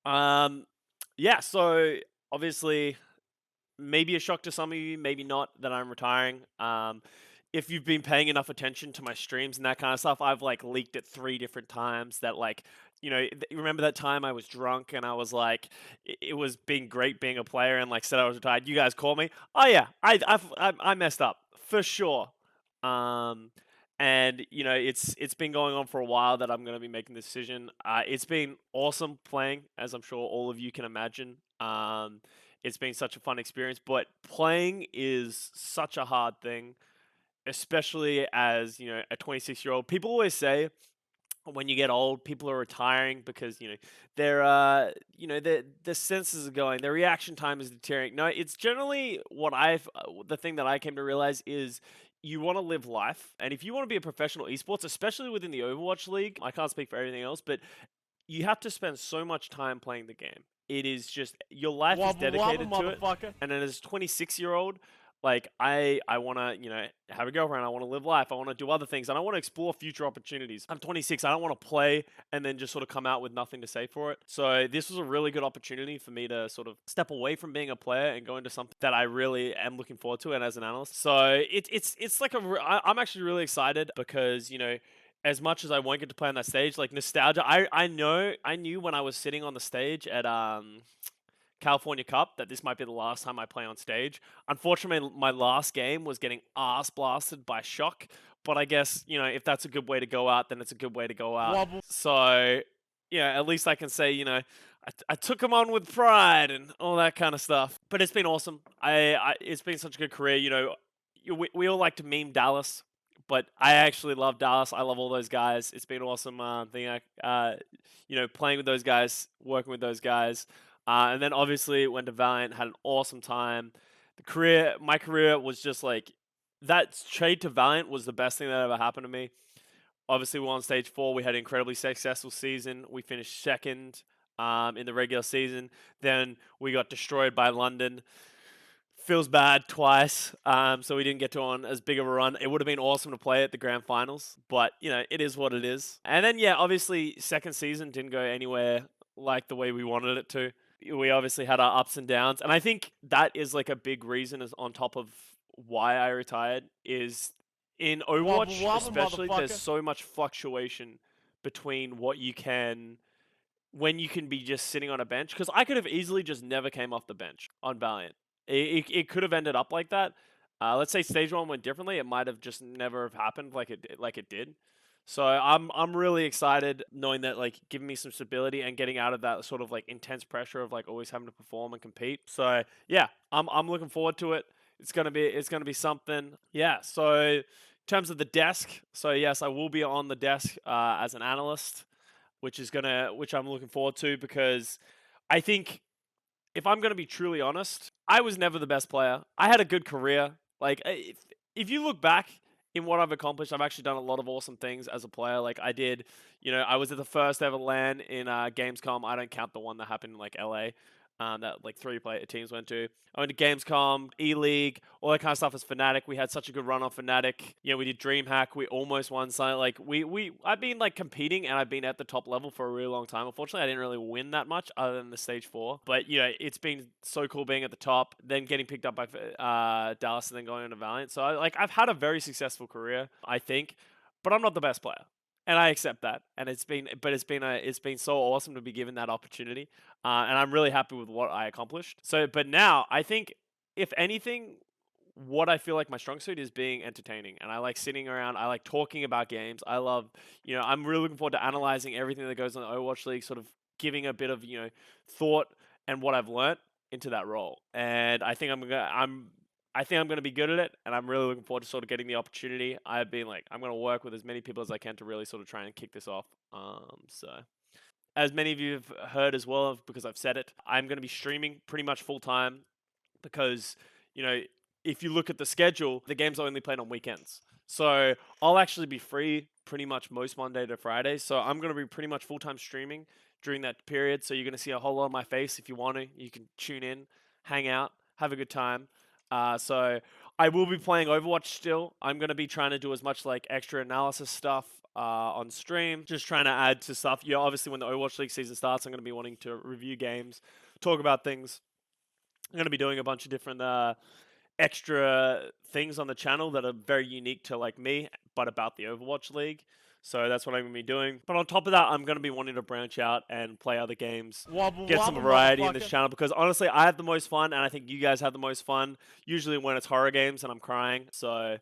Um, yeah, so obviously, maybe a shock to some of you, maybe not that I'm retiring. If you've been paying enough attention to my streams and that kind of stuff, I've like leaked it 3 different times that like, you remember that time I was drunk and I was like, it was being great being a player and like said I was retired. You guys called me. Oh yeah, I messed up for sure. Um, and it's been going on for a while that I'm going to be making the decision. It's been awesome playing, as I'm sure all of you can imagine. It's been such a fun experience, but playing is such a hard thing, especially as a 26-year-old. People always say when you get old, people are retiring because their senses are going, their reaction time is deteriorating. No, it's generally the thing that I came to realize is you want to live life, and if you want to be a professional esports, especially within the Overwatch League, I can't speak for everything else, but you have to spend so much time playing the game. It is just your life is Wobble wobble, dedicated to it. motherfucker. And then as a 26-year-old, like I want to, have a girlfriend, I want to live life, I want to do other things, and I want to explore future opportunities. I'm 26, I don't want to play and then just sort of come out with nothing to say for it. So this was a really good opportunity for me to sort of step away from being a player and go into something that I really am looking forward to and as an analyst. So it's like I'm actually really excited because, as much as I won't get to play on that stage, like nostalgia, I knew when I was sitting on the stage at California Cup that this might be the last time I play on stage. Unfortunately, my last game was getting ass blasted by Shock, but I guess if that's a good way to go out, then it's a good way to go out. Wobble. So yeah, at least I can say I took him on with pride and all that kind of stuff. But it's been awesome. It's been such a good career. We all like to meme Dallas, but I actually love Dallas. I love all those guys. It's been awesome thing. Playing with those guys, working with those guys, and then obviously went to Valiant, had an awesome time. My career was just like that. Trade to Valiant was the best thing that ever happened to me. Obviously, we're on stage 4. We had an incredibly successful season. We finished second in the regular season. Then we got destroyed by London. Feels bad twice, so we didn't get to on as big of a run. It would have been awesome to play at the grand finals, but it is what it is. And then yeah, obviously second season didn't go anywhere like the way we wanted it to. We obviously had our ups and downs, and I think that is like a big reason is on top of why I retired is in Wobble Overwatch wobble, especially. There's motherfucker. so much fluctuation between what you can when you can be just sitting on a bench, because I could have easily just never came off the bench on Valiant. It could have ended up like that. Let's say stage 1 went differently, it might have just never have happened like it did. So I'm really excited knowing that, like, giving me some stability and getting out of that sort of like intense pressure of like always having to perform and compete. So yeah, I'm looking forward to it. It's gonna be something. Yeah. So in terms of the desk, so yes, I will be on the desk as an analyst, which I'm looking forward to, because I think if I'm going to be truly honest, I was never the best player. I had a good career. Like if you look back in what I've accomplished, I've actually done a lot of awesome things as a player. Like I did, I was at the first ever LAN in Gamescom. I don't count the one that happened in like LA. That like 3 player teams went to. I went to Gamescom, E League, all that kind of stuff as Fnatic. We had such a good run on Fnatic. We did DreamHack. We almost won something. Like I've been like competing and I've been at the top level for a really long time. Unfortunately, I didn't really win that much other than the stage 4. But it's been so cool being at the top, then getting picked up by Dallas, and then going on to Valiant. So I've had a very successful career, I think, but I'm not the best player. And I accept that, and it's been so awesome to be given that opportunity, and I'm really happy with what I accomplished. So, but now I think, if anything, what I feel like my strong suit is being entertaining, and I like sitting around. I like talking about games. I love, I'm really looking forward to analyzing everything that goes on the Overwatch League, sort of giving a bit of thought and what I've learnt into that role. And I think I'm going to be good at it, and I'm really looking forward to sort of getting the opportunity. I've been like, I'm going to work with as many people as I can to really sort of try and kick this off. So as many of you have heard as well, because I've said it, I'm going to be streaming pretty much full time because, if you look at the schedule, the games are only played on weekends. So I'll actually be free pretty much most Monday to Friday. So I'm going to be pretty much full time streaming during that period. So you're going to see a whole lot of my face. If you want to, you can tune in, hang out, have a good time. So I will be playing Overwatch still. I'm going to be trying to do as much like extra analysis stuff on stream, just trying to add to stuff. Yeah, obviously when the Overwatch League season starts, I'm going to be wanting to review games, talk about things. I'm going to be doing a bunch of different extra things on the channel that are very unique to like me, but about the Overwatch League. So that's what I'm going to be doing. But on top of that, I'm going to be wanting to branch out and play other games, Wobble, get some wobble, variety in this motherfucker. channel, because honestly, I have the most fun, and I think you guys have the most fun, usually when it's horror games and I'm crying. So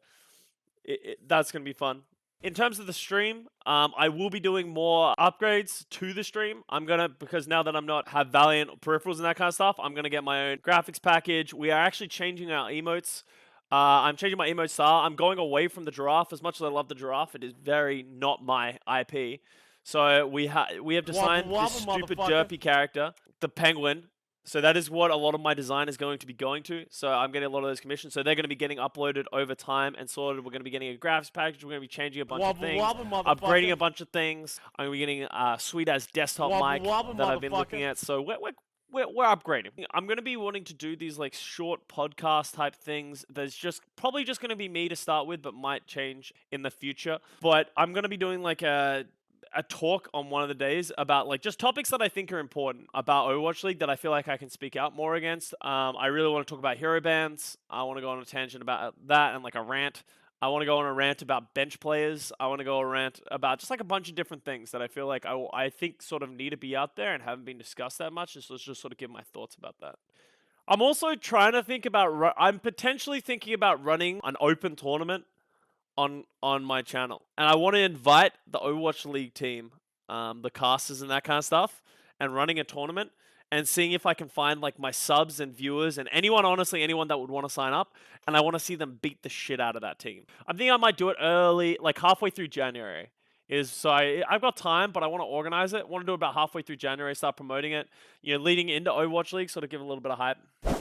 that's going to be fun. In terms of the stream, I will be doing more upgrades to the stream. Because now that I'm not have Valiant peripherals and that kind of stuff, I'm gonna get my own graphics package. We are actually changing our emotes. I'm changing my emote style. I'm going away from the giraffe. As much as I love the giraffe, it is very not my IP. So we have designed Wobble, this wobble, stupid motherfucker. derpy character, the penguin. So that is what a lot of my design is going to be going to. So I'm getting a lot of those commissions. So they're going to be getting uploaded over time and sorted. We're going to be getting a graphics package. We're going to be changing a bunch of Wobble, things, wobble, upgrading motherfucker. a bunch of things. I'm going to be getting a sweet as desktop Wobble, mic wobble, that I've been looking motherfucker. at. So we're upgrading. I'm going to be wanting to do these like short podcast type things. There's just probably just going to be me to start with, but might change in the future. But I'm going to be doing like a talk on one of the days about like just topics that I think are important about Overwatch League that I feel like I can speak out more against. I really want to talk about hero bans. I want to go on a tangent about that and like a rant. I want to go on a rant about bench players. I want to go on a rant about just like a bunch of different things that I feel like I think sort of need to be out there and haven't been discussed that much. So let's just sort of give my thoughts about that. I'm also trying to think about. I'm potentially thinking about running an open tournament on my channel, and I want to invite the Overwatch League team, the casters and that kind of stuff, and running a tournament and seeing if I can find like my subs and viewers and anyone, honestly, anyone that would want to sign up, and I want to see them beat the shit out of that team. I'm thinking I might do it early, like halfway through January. I've got time, but I want to organize it. Want to do it about halfway through January, start promoting it. Leading into Overwatch League, sort of give a little bit of hype. Are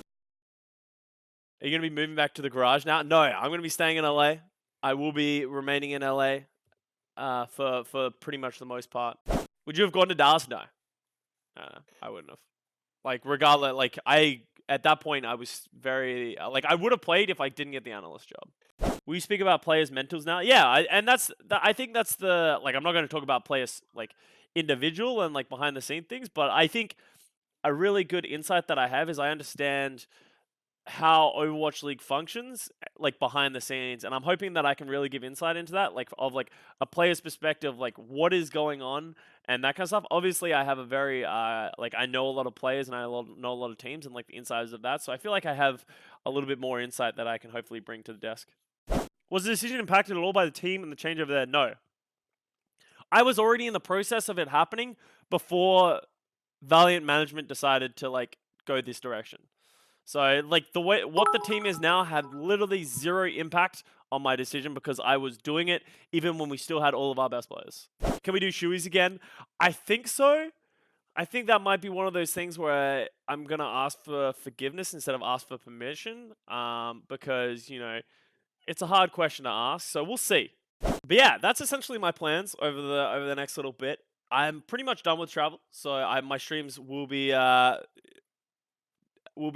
you gonna be moving back to the garage now? No, I'm gonna be staying in LA. I will be remaining in LA for pretty much the most part. Would you have gone to Dallas? No, I wouldn't have. Like regardless, like at that point I was very like I would have played if I didn't get the analyst job. We speak about players' mentals now. Yeah, I think that's the like I'm not going to talk about players like individual and like behind the scene things, but I think a really good insight that I have is I understand how Overwatch League functions, like behind the scenes, and I'm hoping that I can really give insight into that, like of like a player's perspective, like what is going on and that kind of stuff. Obviously, I have a very like I know a lot of players and know a lot of teams and like the insides of that, so I feel like I have a little bit more insight that I can hopefully bring to the desk. Was the decision impacted at all by the team and the change over there? No, I was already in the process of it happening before Valiant management decided to like go this direction. So, like, what the team is now had literally zero impact on my decision because I was doing it even when we still had all of our best players. Can we do shoeies again? I think so. I think that might be one of those things where I'm going to ask for forgiveness instead of ask for permission because, it's a hard question to ask. So we'll see. But yeah, that's essentially my plans over the next little bit. I'm pretty much done with travel, so my streams will be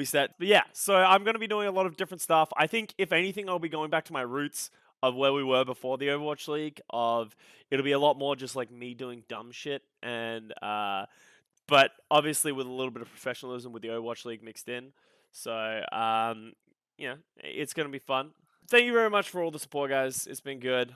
set. But yeah, so I'm going to be doing a lot of different stuff. I think, if anything, I'll be going back to my roots of where we were before the Overwatch League. It'll be a lot more just like me doing dumb shit, and but obviously with a little bit of professionalism with the Overwatch League mixed in. So it's going to be fun. Thank you very much for all the support, guys. It's been good.